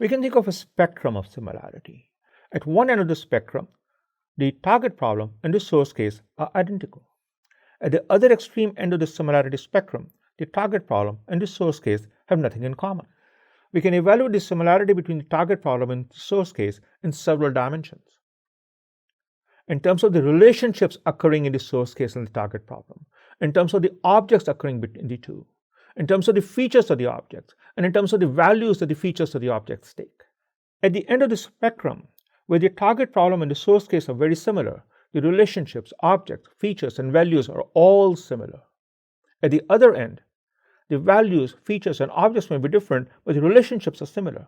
We can think of a spectrum of similarity. At one end of the spectrum, the target problem and the source case are identical. At the other extreme end of the similarity spectrum, the target problem and the source case have nothing in common. We can evaluate the similarity between the target problem and the source case in several dimensions. In terms of the relationships occurring in the source case and the target problem, in terms of the objects occurring between the two, in terms of the features of the objects, and in terms of the values that the features of the objects take. At the end of the spectrum, where the target problem and the source case are very similar, the relationships, objects, features, and values are all similar. At the other end, the values, features, and objects may be different, but the relationships are similar.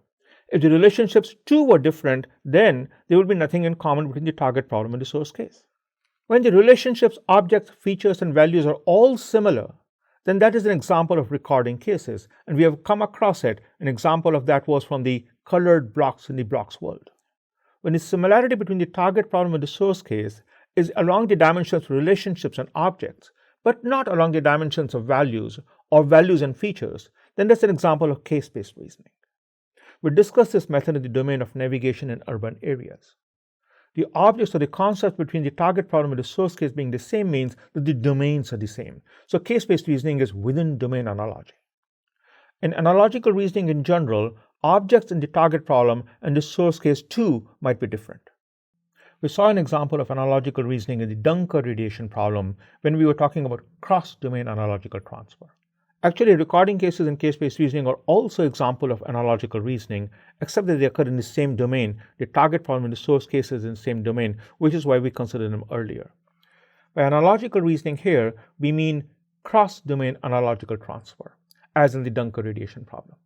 If the relationships too were different, then there would be nothing in common between the target problem and the source case. When the relationships, objects, features, and values are all similar, then that is an example of recording cases, and we have come across it. An example of that was from the colored blocks in the blocks world. When the similarity between the target problem and the source case is along the dimensions of relationships and objects, but not along the dimensions of values or values and features, then that's an example of case-based reasoning. We discussed this method in the domain of navigation in urban areas. The objects or the concepts between the target problem and the source case being the same means that the domains are the same. So case-based reasoning is within domain analogy. In analogical reasoning in general, objects in the target problem and the source case too might be different. We saw an example of analogical reasoning in the Dunker radiation problem when we were talking about cross-domain analogical transfer. Actually, recording cases and case-based reasoning are also examples of analogical reasoning, except that they occur in the same domain. The target problem and the source case is in the same domain, which is why we considered them earlier. By analogical reasoning here, we mean cross-domain analogical transfer, as in the Dunker radiation problem.